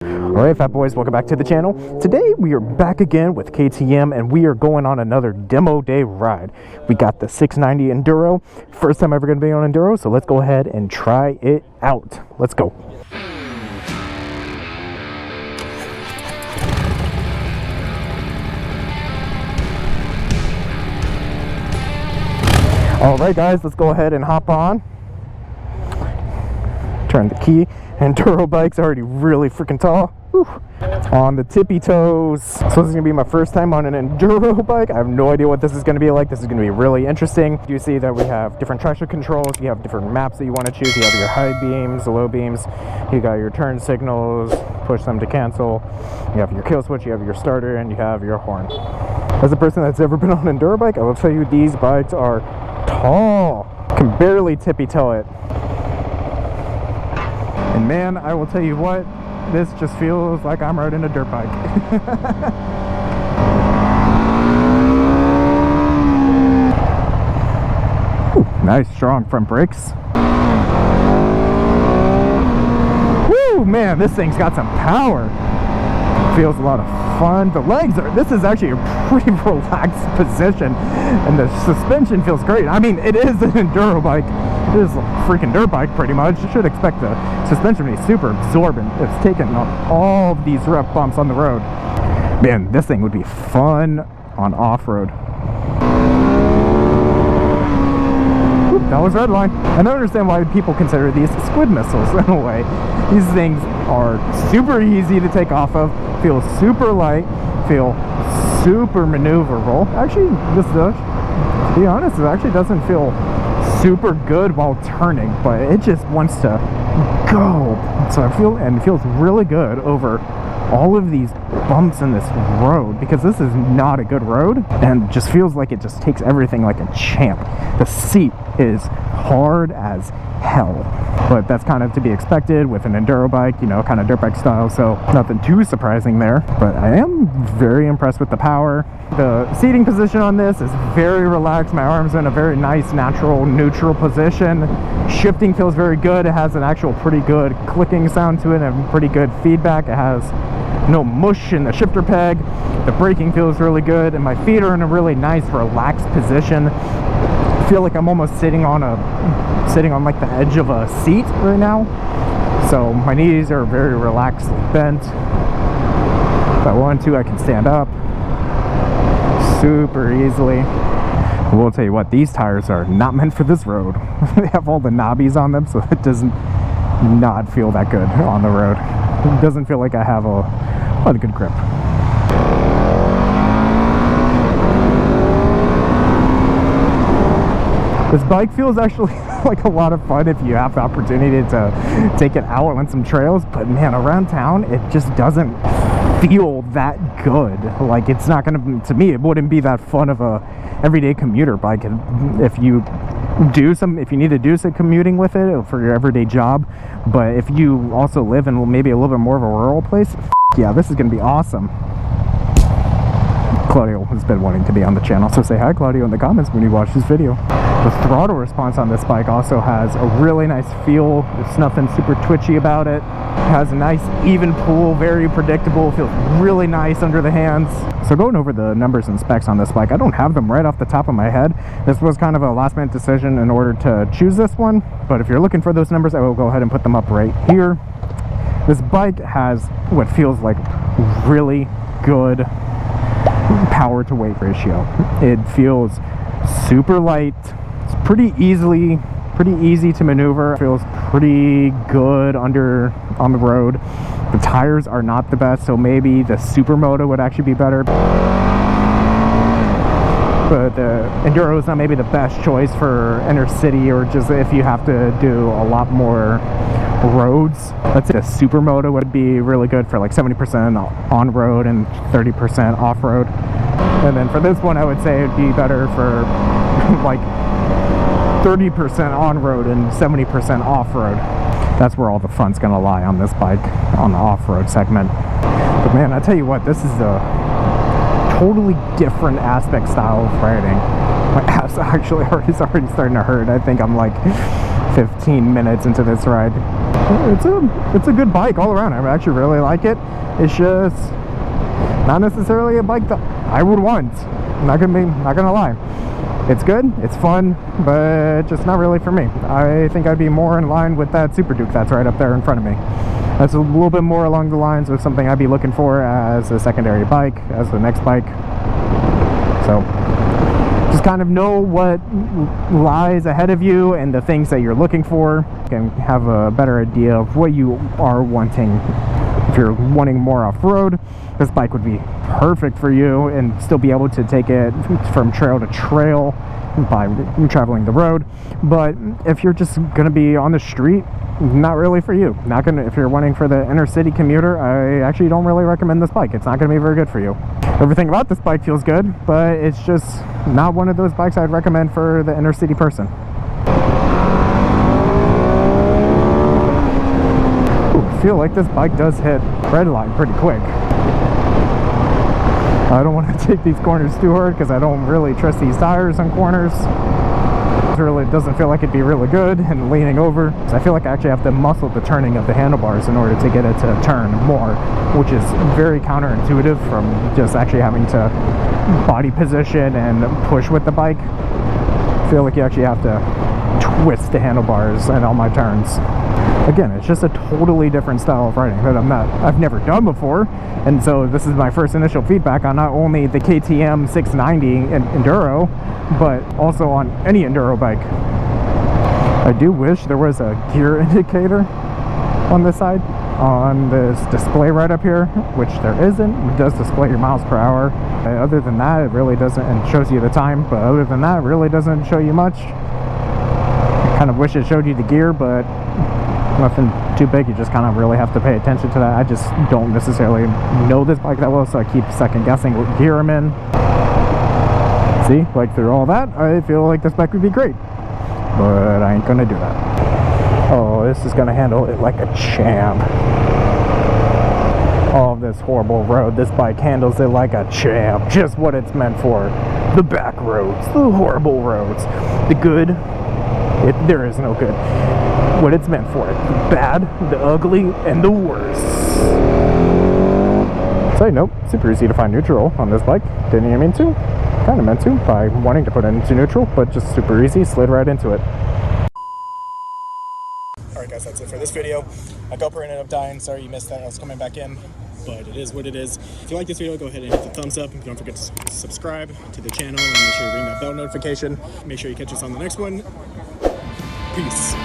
Alright, Fat Boys, welcome back to the channel. Today we are back again with KTM and we are going on another demo day ride. We got the 690 Enduro. First time ever going to be on Enduro, so let's go ahead and try it out. Let's go. Alright guys, let's go ahead and hop on. Turn the key. Enduro bike's already really freaking tall. Whew. On the tippy toes. So this is going to be my first time on an Enduro bike. I have no idea what this is going to be like. This is going to be really interesting. You see that we have different traction controls. You have different maps that you want to choose. You have your high beams, low beams. You got your turn signals, push them to cancel. You have your kill switch, you have your starter, and you have your horn. As a person that's ever been on an Enduro bike, I will tell you these bikes are tall. Can barely tippy toe it. And man, I will tell you what, this just feels like I'm riding a dirt bike. Ooh, nice strong front brakes. Woo, man, this thing's got some power. Feels a lot of fun. The legs are, this is actually a pretty relaxed position, and the suspension feels great. I mean, it is an Enduro bike. It is a freaking dirt bike pretty much. You should expect the suspension to be super absorbent. It's taken on all of these rough bumps on the road. Man, this thing would be fun on off-road. That was red line. I don't understand why people consider these squid missiles in a way. These things are super easy to take off of, feel super light, feel super maneuverable. Actually, this does, to be honest, it actually doesn't feel super good while turning, but it just wants to go. So I feel, and it feels really good over all of these bumps in this road, because this is not a good road, and just feels like it just takes everything like a champ. The seat is hard as hell, but that's kind of to be expected with an Enduro bike, you know, kind of dirt bike style, so nothing too surprising there. But I am very impressed with the power. The seating position on this is very relaxed. My arms are in a very nice natural neutral position. Shifting feels very good. It has an actual pretty good clicking sound to it and pretty good feedback. It has no mush in the shifter peg. The braking feels really good, and my feet are in a really nice relaxed position. I feel like I'm almost sitting on like the edge of a seat right now, so my knees are very relaxed, bent. If I want to, I can stand up super easily. I will tell you what, these tires are not meant for this road. They have all the knobbies on them, so it doesn't not feel that good on the road. It doesn't feel like I have a lot of good grip. This bike feels actually like a lot of fun if you have the opportunity to take it out on some trails, but man, around town it just doesn't feel that good. Like, it's not gonna, to me, it wouldn't be that fun of a everyday commuter bike. If you need to do some commuting with it for your everyday job, but if you also live in maybe a little bit more of a rural place, yeah, this is gonna be awesome. Claudio has been wanting to be on the channel, so say hi, Claudio, in the comments when you watch this video. The throttle response on this bike also has a really nice feel. There's nothing super twitchy about it. It has a nice even pull, very predictable, feels really nice under the hands. So going over the numbers and specs on this bike, I don't have them right off the top of my head. This was kind of a last minute decision in order to choose this one, but if you're looking for those numbers, I will go ahead and put them up right here. This bike has what feels like really good power to weight ratio. It feels super light. It's pretty easy to maneuver. It feels pretty good on the road. The tires are not the best, so maybe the Supermoto would actually be better. But the Enduro is not maybe the best choice for inner city, or just if you have to do a lot more roads. Let's say the Supermoto would be really good for like 70% on road and 30% off road. And then for this one, I would say it'd be better for like 30% on road and 70% off road. That's where all the fun's gonna lie on this bike, on the off-road segment. But man, I tell you what, this is a totally different aspect style of riding. My ass actually is already starting to hurt. I think I'm like 15 minutes into this ride. it's a good bike all around. I actually really like it. It's just not necessarily a bike that I would want. Not gonna lie. It's good, it's fun, but just not really for me. I think I'd be more in line with that Super Duke that's right up there in front of me. That's a little bit more along the lines of something I'd be looking for as a secondary bike, as the next bike. So just kind of know what lies ahead of you and the things that you're looking for, and have a better idea of what you are wanting. If you're wanting more off-road, this bike would be perfect for you and still be able to take it from trail to trail by traveling the road. But if you're just gonna be on the street, not really for you. Not gonna. If you're wanting for the inner city commuter, I actually don't really recommend this bike. It's not gonna be very good for you. Everything about this bike feels good, but it's just not one of those bikes I'd recommend for the inner city person. I feel like this bike does hit red line pretty quick. I don't want to take these corners too hard because I don't really trust these tires on corners. It really doesn't feel like it'd be really good, and leaning over, so I feel like I actually have to muscle the turning of the handlebars in order to get it to turn more, which is very counterintuitive from just actually having to body position and push with the bike. I feel like you actually have to twist the handlebars in all my turns. Again, it's just a totally different style of riding that I've never done before, and so this is my first initial feedback on not only the KTM 690 and Enduro, but also on any Enduro bike. I do wish there was a gear indicator on this side, on this display right up here, which there isn't. It does display your miles per hour. Other than that, it really doesn't, and shows you the time, but other than that, it really doesn't show you much. I kind of wish it showed you the gear, but nothing too big. You just kind of really have to pay attention to that. I just don't necessarily know this bike that well, so I keep second guessing what gear I'm in. See, like through all that, I feel like this bike would be great, but I ain't gonna do that. Oh, this is gonna handle it like a champ. All of this horrible road, this bike handles it like a champ. Just what it's meant for. The back roads, the horrible roads, the good, there is no good. What it's meant for, the bad, the ugly, and the worst. So nope, super easy to find neutral on this bike. Didn't even mean to. Kind of meant to by wanting to put it into neutral, but just super easy, slid right into it. Alright guys, that's it for this video. My GoPro ended up dying, sorry you missed that, I was coming back in, but it is what it is. If you like this video, go ahead and hit the thumbs up, and don't forget to subscribe to the channel, and make sure you ring that bell notification. Make sure you catch us on the next one. Peace.